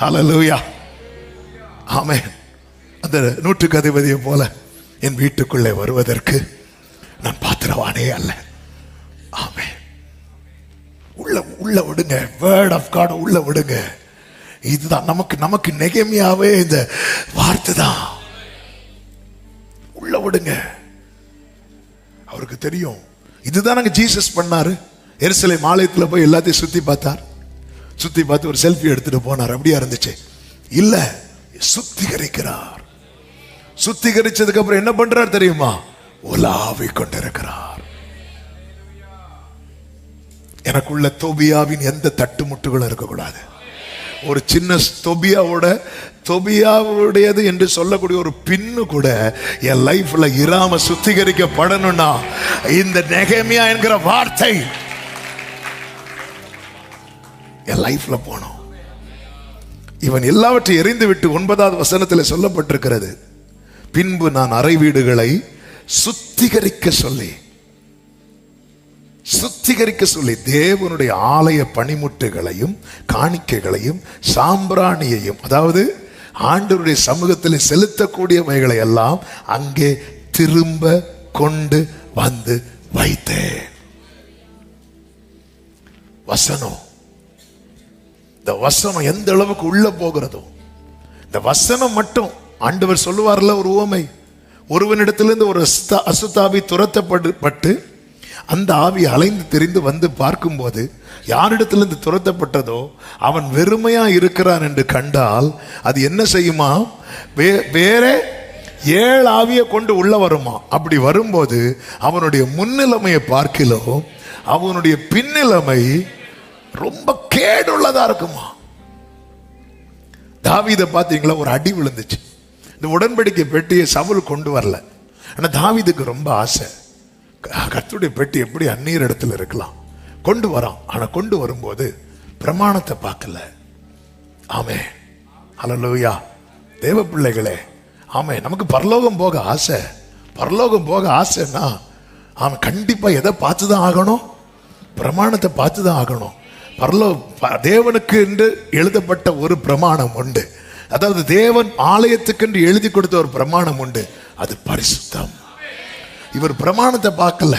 ஹல்லேலூயா, ஆமென். அந்த நூற்றுக்கு அதிபதியை போல என் வீட்டுக்குள்ளே வருவதற்கு நான் பாத்திரவானே அல்ல. ஆமென். உள்ள விடுங்க, வேர்ட் ஆஃப் காட் உள்ள விடுங்க. இதுதான் நமக்கு நெகேமியாவே இந்த வார்த்தை தான். உள்ள விடுங்க. அவருக்கு தெரியும் இதுதான் நாங்க ஜீசஸ் பண்ணாரு. எருசலேம் ஆலயத்துல போய் எல்லாத்தையும் சுத்தி பார்த்தார். சுத்தி பார்த்து ஒரு செல்ஃபி எடுத்துட்டு போனார். அப்படியா இருந்துச்சு? இல்ல, சுத்திகரிக்கிறார். சுத்திகரிச்சதுக்கு அப்புறம் என்ன பண்றார் தெரியுமா? உலாவி கொண்டிருக்கிறார். எனக்குள்ள தோபியாவின் எந்த தட்டுமுட்டுகளும் இருக்கக்கூடாது. ஒரு சின்ன தொபியாவுடையது என்று சொல்லக்கூடிய ஒரு பின்னு கூட என் லைஃப்ல இராம சுத்திகரிக்கப்படணும்னா இந்த நெகேமியா என்கிற வார்த்தை என் லைஃப்ல போனோம். இவன் எல்லாவற்றையும் எறிந்து விட்டு 9வது வசனத்தில் சொல்லப்பட்டிருக்கிறது, பின்பு நான் அறை வீடுகளை சுத்திகரிக்க சொல்லி தேவனுடைய ஆலய பணிமுட்டுகளையும் காணிக்கைகளையும் சாம்பிராணியையும், அதாவது ஆண்டவருடைய சமூகத்தில் செலுத்தக்கூடியவைகளை எல்லாம் அங்கே திரும்ப கொண்டு வந்து வைத்தேன். வசனம், இந்த வசனம் எந்த அளவுக்கு உள்ள போகிறதோ, இந்த வசனம் மட்டும். ஆண்டவர் சொல்லுவார்ல ஒரு உவமை, ஒருவனிடத்திலிருந்து ஒரு அசுத்தாவி துரத்தப்பட்டு அந்த ஆவி அலைந்து தெரிந்து வந்து பார்க்கும்போது யாரிடத்திலிருந்து துரத்தப்பட்டதோ அவன் வெறுமையா இருக்கிறான் என்று கண்டால் அது என்ன செய்யுமா? வேற 7 ஆவியை கொண்டு உள்ள வருமா. அப்படி வரும்போது அவனுடைய முன்னிலைமையை பார்க்கிலும் அவனுடைய பின்னிலைமை ரொம்ப கேடுள்ளதா இருக்குமா. தாவீதை பார்த்தீங்களா? ஒரு அடி விழுந்துச்சு. இந்த உடன்படிக்கை பெட்டியை சவுல் கொண்டு வரல. ஆனா தாவீதுக்கு ரொம்ப ஆசை, கர்த்தருடைய பெட்டி எப்படி அந்நியர் இடத்துல இருக்கலாம், கொண்டு வரான். ஆனா கொண்டு வரும்போது பிரமாணத்தை பார்க்கல. ஆமே, ஹல்லேலூயா. தேவ பிள்ளைகளே, ஆமே, நமக்கு பரலோகம் போக ஆசை. பரலோகம் போக ஆசைன்னா அவன் கண்டிப்பா எதை பார்த்துதான் ஆகணும்? பிரமாணத்தை பார்த்துதான் ஆகணும். தேவனுக்கு என்று எழுதப்பட்ட ஒரு பிரமாணம் உண்டு. அதாவது தேவன் ஆலயத்துக்கு என்று எழுதி கொடுத்த ஒரு பிரமாணம் உண்டு, அது பரிசுத்தம். இவர் பிரமாணத்தை பார்க்கல.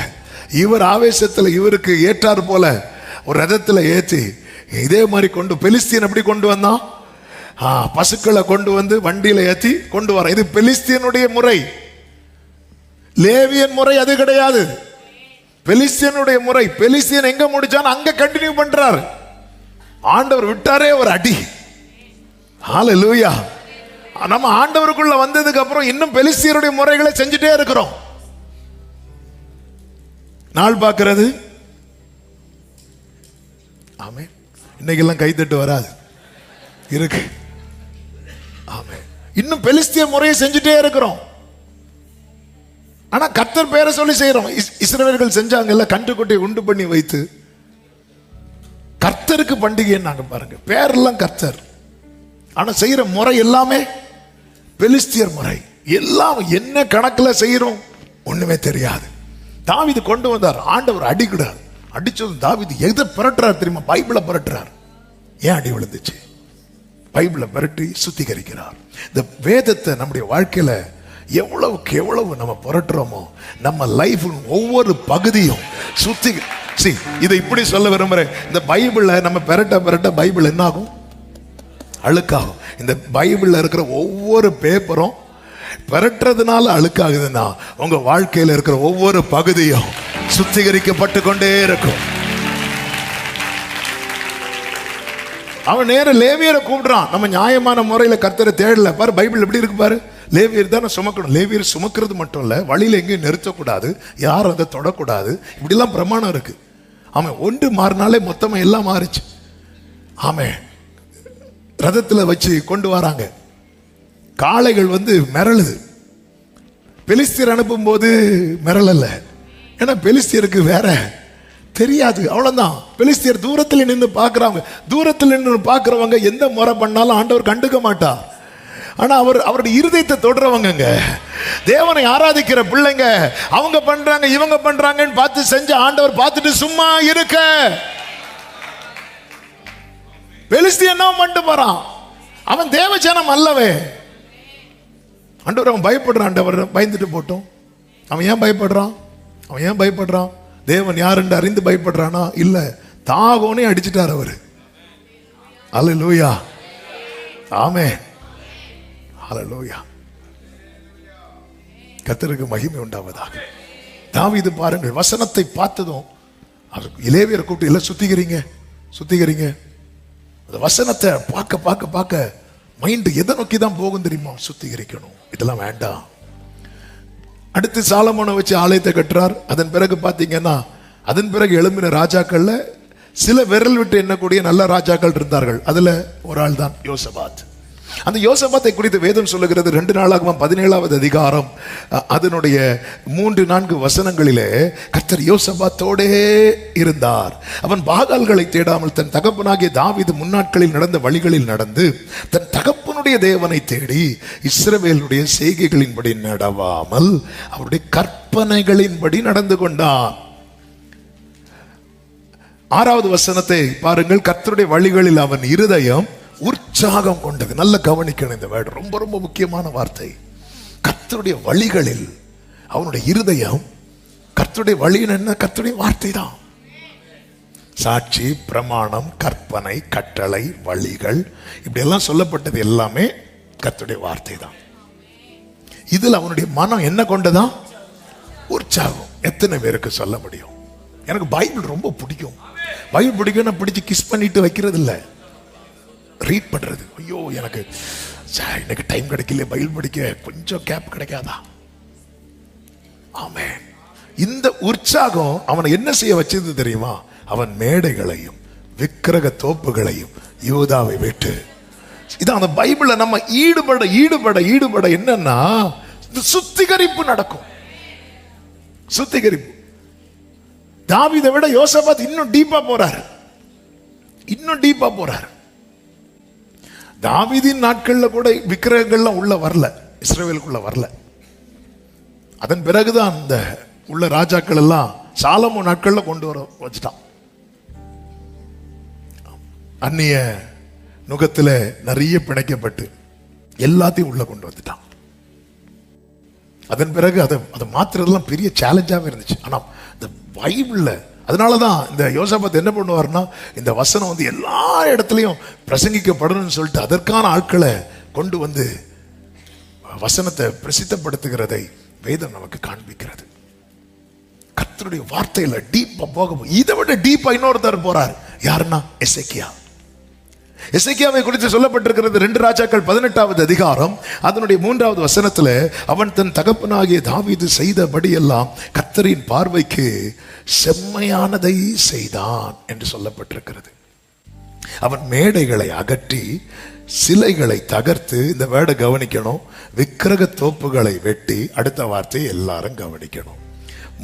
இவர் ஆவேசத்தில் இவருக்கு ஏற்றார் போல ஒரு ரதத்தில் ஏற்றி இதே மாதிரி கொண்டு, பெலிஸ்தீன் எப்படி கொண்டு வந்தான்? பசுக்களை கொண்டு வந்து வண்டியில ஏற்றி கொண்டு வர. இது பெலிஸ்தீனுடைய முறை. லேவியன் முறை அது கிடையாது. பெலிஸ்தீனுடைய முறை. பெலிஸ்தீன் எங்க முடிச்சான் அங்க கண்டினியூ பண்றார். ஆண்டவர் விட்டாரே ஒரு அடி. ஹல்லேலூயா. நம்ம ஆண்டவருக்குள்ள வந்ததுக்கு அப்புறம் இன்னும் பெலிஸ்தீனுடைய முறைகளை செஞ்சுட்டே இருக்கிறோம். நாள் பார்க்கிறது. ஆமே, இன்னைக்கெல்லாம் கைத்தட்டு வராது இருக்கு. ஆமே, இன்னும் பெலிஸ்திய முறையை செஞ்சுட்டே இருக்கிறோம். ஆனா கர்த்தர் பேரை சொல்லி செய்யறோம். இஸ்ரவேலர்கள் செஞ்சாங்கல்ல, கன்றுக்குட்டியை உண்டு பண்ணி வைத்து கர்த்தருக்கு பண்டிகை நாங்க பாருங்க, பேரெல்லாம் கர்த்தர். ஆனா செய்யற முறை எல்லாமே பெலிஸ்தியர் முறை. எல்லாம் என்ன கணக்குல செய்யறோம் ஒண்ணுமே தெரியாது. தாவீது கொண்டு வந்தார். ஆண்டவர் அடிக்கிறார். அடிச்சது தாவீது எதை புரட்டுறார் தெரியுமா? பைபிளை புரட்டுறார். ஏன் அடி விழுந்துச்சு? பைபிளை புரட்டி சுத்திகரிக்கிறார். இந்த வேதத்தை நம்முடைய வாழ்க்கையில எவ்வளவுக்கு எவ்வளவு நம்ம புரட்டுறோமோ நம்ம லைஃப் ஒவ்வொரு பகுதியும் இதை இப்படி சொல்ல விரும்புறேன். இந்த பைபிளை நம்ம பெரட்ட பைபிள் என்ன ஆகும்? அழுக்காகும். இந்த பைபிள்ல இருக்கிற ஒவ்வொரு பேப்பரும் பெரட்டுறதுனால அழுக்காகுதுன்னா உங்க வாழ்க்கையில இருக்கிற ஒவ்வொரு பகுதியும் சுத்திகரிக்கப்பட்டு கொண்டே இருக்கும். அவன் நேர லேவியரை கூப்பிடுறான். நம்ம நியாயமான முறையில கர்த்தரை தேடல. பாரு பைபிள் எப்படி இருக்கு பாரு. லேவியர் தானே சுமக்கணும். லேவியர் சுமக்கிறது மட்டும் இல்ல, வழியில எங்கேயும் நிறுத்தக்கூடாது, யாரும் அதை தொடக்கூடாது, இப்படிலாம் பிரமாணம் இருக்கு. அவன் ஒன்று மாறினாலே மொத்தமா எல்லாம் மாறிச்சு. ஆமே, ரதத்துல வச்சு கொண்டு வராங்க. காளைகள் மிரளுது. பெலிஸ்தியர் அனுப்பும் போது மிரளல்ல. ஏன்னா பெலிஸ்தியருக்கு வேற தெரியாது, அவ்வளவுதான். பெலிஸ்தியர் தூரத்தில் நின்று பார்க்கறாங்க. தூரத்தில் நின்று பார்க்கறவங்க எந்த முறை பண்ணாலும் ஆண்டவர் கண்டுக்க மாட்டார். ஆனா அவருடைய இருதயத்தை தொடுறவங்க, தேவனை ஆராதிக்கிற பிள்ளைங்க, அவங்க பண்றாங்க இவங்க பண்றாங்கன்னு பார்த்து செஞ்ச ஆண்டவர் பார்த்துட்டு சும்மா இருக்க. பெலிஸ்தியன் என்ன பண்ணிட்டு போறான்? அவன் தேவஜனம் அல்லவே. ஆண்டவர் அவன் பயப்படுறான். ஆண்டவர் பயந்துட்டு போட்டோம். அவன் ஏன் பயப்படுறான்? அவன் ஏன் பயப்படுறான்? தேவன் யார் என்று அறிந்து பயப்படுறானா? இல்ல, தாகோனே அடிச்சிட்டார் அவரு. அல்லேலூயா, ஆமென், அல்லேலூயா. கர்த்தருக்கு மகிமை உண்டாவதாக. தாவீது பாருங்கள், வசனத்தை பார்த்ததும் லேவியரை கூப்பிட்டு எல்லாம் சுத்திகரிங்க. அந்த வசனத்தை பார்க்க பார்க்க பார்க்க மைண்ட் எதை நோக்கி தான் போகும் தெரியுமா? சுத்திகரிக்கணும், இதெல்லாம் வேண்டாம். அடுத்து சாலமோனை வச்சு ஆலயத்தை கட்டுறார். அதன் பிறகு பார்த்தீங்கன்னா, அதன் பிறகு எழும்பின ராஜாக்கள்ல சில விரல் விட்டு எண்ணக்கூடிய நல்ல ராஜாக்கள் இருந்தார்கள். அதுல ஒரு ஆள் தான் யோசபாத். அந்த யோசபாத்தை குறித்து வேதம் சொல்லுகிறது 2 நாளாகமம் 17வது அதிகாரம் அதனுடைய 3-4 வசனங்களிலே, கர்த்தர் யோசபாத்தோடே இருந்தார். அவன் பாகால்களை தேடாமல் தன் தகப்பனாகிய தாவீது முன்னாட்களில் நடந்த வழிகளில் நடந்து தன் தகப்பனுடைய தேவனை தேடி இஸ்ரவேலுடைய செய்கைகளின்படி நடவாமல் அவருடைய கற்பனைகளின்படி நடந்து கொண்டான். 6வது வசனத்தை பாருங்கள். கர்த்தருடைய வழிகளில் அவன் இருதயம் உற்சாகம் கொண்டது. நல்ல கவனிக்கணும், இந்த வேர்டு ரொம்ப ரொம்ப முக்கியமான வார்த்தை. கர்த்தருடைய வழிகளில் அவனுடைய இருதயம், கர்த்தருடைய வழி என்ன? கர்த்தருடைய வார்த்தை தான். சாட்சி, பிரமாணம், கற்பனை, கட்டளை, வழிகள், இப்படி எல்லாம் சொல்லப்பட்டது எல்லாமே கர்த்தருடைய வார்த்தை தான். இதில் அவனுடைய மனம் என்ன கொண்டதான்? உற்சாகம். எத்தனை பேருக்கு சொல்ல முடியும்? எனக்கு பைபிள் ரொம்ப பிடிக்கும். பைபிள் பிடிக்கும், பிடிச்சு கிஸ் பண்ணிட்டு வைக்கிறது இல்லை, ரீட் பண்றது. ஐயோ, எனக்கு டைம் கிடைக்கல பைபிள் படிக்க, கொஞ்சம் கேப் கிடைக்காதா? ஆமென். இந்த உற்சாகம் அவனை என்ன செய்ய வச்சது தெரியுமா? அவன் மேடைகளையும் விக்கிரக தோப்புகளையும் யூதாவை விட்டு, இதான் அந்த பைபிள நம்ம ஈடுபட என்னன்னா, சுத்திகரிப்பு நடக்கும். சுத்திகரிப்பு. தாவீதை விட யோசபாத் இன்னும் டீப்பா போறாரு. தாவீதின் நாட்கள்ல கூட விக்கிரகங்கள்லாம் உள்ள வரல, இஸ்ரவேலுக்குள்ள வரல. அதன் பிறகுதான் அந்த உள்ள ராஜாக்கள் எல்லாம் சாலமோன் நாட்கள்ல கொண்டு வர வச்சுட்டான். அந்நிய நுகத்துல நிறைய பிணைக்கப்பட்டு எல்லாத்தையும் உள்ள கொண்டு வந்துட்டான். அதன் பிறகு அதை மாத்துறதுலாம் பெரிய சேலஞ்சாவே இருந்துச்சு. ஆனா இந்த பைபிள்ல, அதனாலதான் இந்த யோசபாத் என்ன பண்ணுவார்னா, இந்த வசனம் வந்து எல்லா இடத்துலையும் பிரசங்கிக்கப்படணும்னு சொல்லிட்டு அதற்கான ஆட்களை கொண்டு வந்து வசனத்தை பிரசித்தப்படுத்துகிறதை வேதம் நமக்கு காண்பிக்கிறது. கர்த்தருடைய வார்த்தையில டீப்பா போக, இதை விட டீப்பா இன்னொருத்தர் போறார். யாருன்னா எசேக்கியா. எசேக்கியாவை குறித்து சொல்லப்பட்டிருக்கிறது 2 ராஜாக்கள் 18வது அதிகாரம் அதனுடைய 3வது வசனத்துல, அவன் தன் தகப்பனாகிய தாவீது செய்தபடி எல்லாம் கர்த்தரின் பார்வைக்கு செம்மையானதை செய்தான் என்று சொல்லப்பட்டிருக்கிறது. அவன் மேடைகளை அகற்றி சிலைகளை தகர்த்து, இந்த வேர்டை கவனிக்கணும், விக்கிரக தோப்புகளை வெட்டி, அடுத்த வார்த்தை எல்லாரும் கவனிக்கணும்,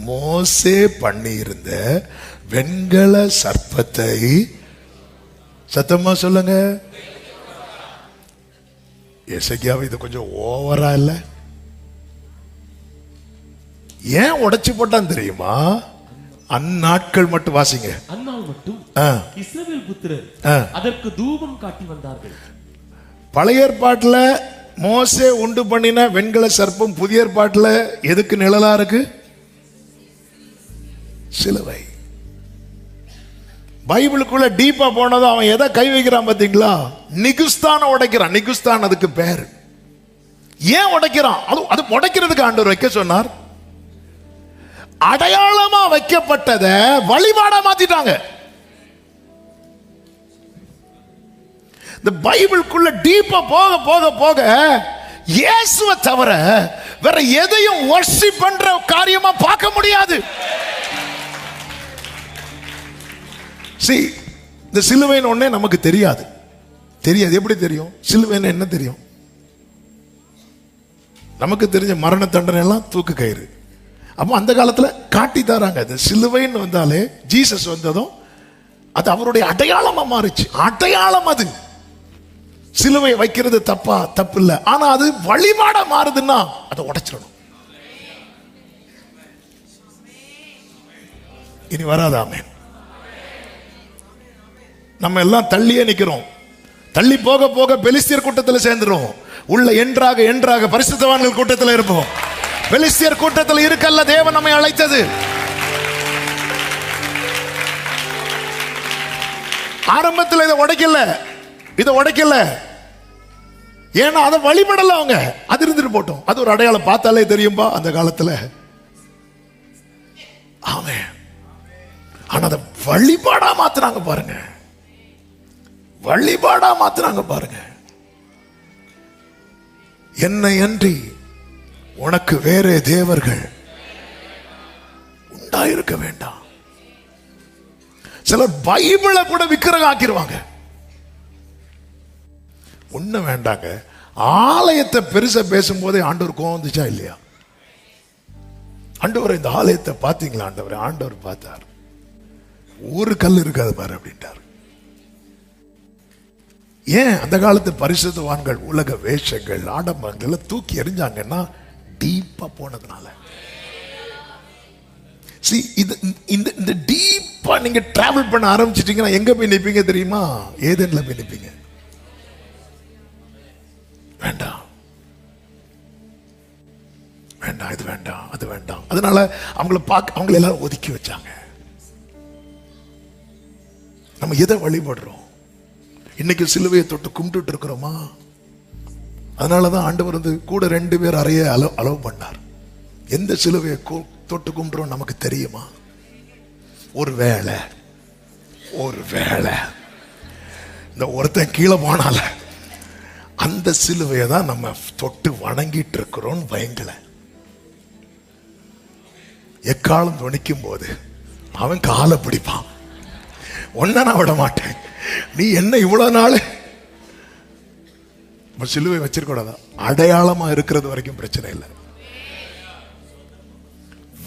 மோசே பண்ணியிருந்த வெண்கல சர்ப்பத்தை, சத்தமா சொல்லுங்க, எசேக்கியாவை இது கொஞ்சம் ஓவரா இல்ல? ஏன் உடைச்சு போட்டான் தெரியுமா? அந்நாட்கள் மட்டும் வாசிங்க. அந்நாள் மட்டும் இஸ்ரவேல் புத்திரர் அதற்கு தூபம் காட்டி வந்தார்கள். பழைய ஏற்பாட்டுல மோசே உண்டு பண்ணின வெண்கல சர்ப்பம், புதிய ஏற்பாட்டுல எதுக்கு நிழலா இருக்கு? சிலுவை. பைபிளுக்குள்ள டீப்பா போனதும் அவன் எதை கை வைக்கிறான் பாத்தீங்களா? நிகுஸ்தான உடைக்கிறான். நிகுஸ்தான் அதுக்கு பேரு. ஏன் உடைக்கிறான்? அது உடைக்கிறதுக்கு ஆண்டவர் வைக்க சொன்னார். அடையாளமா வைக்கப்பட்டத வழிபாடா மாத்திட்டாங்க. இந்த பைபிளுக்குள்ள டீப்பா போக போக போக இயேசுவை தவிர வேற எதையும் வர்ஷிப் பண்ற காரியமா பார்க்க முடியாது. இந்த சிலுவைன்னு ஒண்ணே நமக்கு தெரியாது. எப்படி தெரியும்? சிலுவைன்னு என்ன தெரியும்? நமக்கு தெரிஞ்ச மரண தண்டனை எல்லாம் தூக்கு கயிறு. அப்போ அந்த காலத்துல காட்டி தராங்க. இந்த சிலுவைன்னு வந்தாலே ஜீசஸ் வந்ததும் அது அவருடைய அடையாளமா மாறிச்சு. அடையாளம் அது. சிலுவை வைக்கிறது தப்பு இல்லை. ஆனா அது வழிபாட மாறுதுன்னா அதை உடைச்சிடணும். இனி வராதாமே. நம்ம எல்லாம் தள்ளியே நிக்கிறோம். தள்ளி போக போக பெலிஸ்தியர் கூட்டத்தில் சேர்ந்துரும். உள்ள என்றாக பரிசுத்தவான்கள் கூட்டத்தில் இருப்போம். பெலிஸ்தியர் கூட்டத்தில் இருக்கல்ல தேவன் நம்மை அழைத்தது. ஆரம்பத்தில் இதை உடைக்கல. ஏன்னா அதை வழிபடல அவங்க. அது இருந்துட்டு போட்டோம். அது ஒரு அடையாளம், பார்த்தாலே தெரியும்பா அந்த காலத்துல. ஆமென். ஆனா அதை வழிபாடா மாத்துறாங்க பாருங்க. வழிபாடா மாத்துறாங்க பாருங்க. என்னை அன்றி உனக்கு வேற தேவர்கள் உண்டாயிருக்க வேண்டாம். சிலர் பைபிளை கூட விக்கிரகம் ஆக்கிடுவாங்க. ஒண்ணு வேண்டாங்க, ஆலயத்தை பெருசா பேசும்போதே ஆண்டவர் கோவம் வந்துச்சா இல்லையா? ஆண்டவர் இந்த ஆலயத்தை பார்த்தீங்களா? ஆண்டவர் பார்த்தார், ஒரு கல் இருக்காது பாரு அப்படின்ட்டார். ஏன்? அந்த காலத்து பரிசுத்தவான்கள் உலக வேஷங்கள் ஆடம்பரங்கள் தூக்கி எறிஞ்சாங்கன்னா டீப்பா போனதுனால. இந்த டீப்பா நீங்க டிராவல் பண்ண ஆரம்பிச்சிட்டீங்கன்னா எங்க போய் நிப்பீங்க தெரியுமா? ஏதேன்ல போய் நிப்பீங்க. வேண்டாம் வேண்டாம், இது வேண்டாம், அது வேண்டாம். அதனால அவங்களை எல்லாரும் ஒதுக்கி வச்சாங்க. நம்ம எதை வழிபடுறோம்? இன்னைக்கு சிலுவையை தொட்டு கும்பிட்டு இருக்கிறோமா? அதனாலதான் ஆண்டவர் வந்து கூட 2 பேர் அறைய அலோவ் பண்ணார். எந்த சிலுவையை தொட்டு கும்பிடுறோம் நமக்கு தெரியுமா? ஒருவேளை இந்த ஒருத்தன் கீழே போனால அந்த சிலுவையை தான் நம்ம தொட்டு வணங்கிட்டு இருக்கிறோம் பயங்கல. எக்காலம் துணிக்கும் போது அவன் காலை பிடிப்பான். ஒன்ன நான் விட மாட்டேன். நீ என்ன இவ்வளவு நாள் சிலுவை வச்சிருக்கூடாதா? அடையாளமா இருக்கிறது வரைக்கும் பிரச்சனை இல்லை.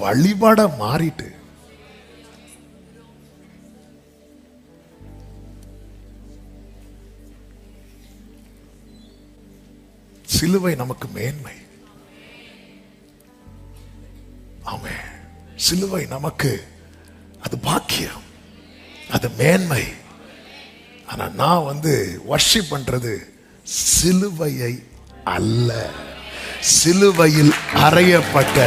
வழிபாட மாறிட்டு சிலுவை நமக்கு மேன்மை. ஆமென். சிலுவை நமக்கு அது பாக்கியம், அது மேன்மை. ஆனா நான் வந்து வர்ஷிப் பண்றது சிலுவையை அல்ல, சிலுவையில் அறையப்பட்ட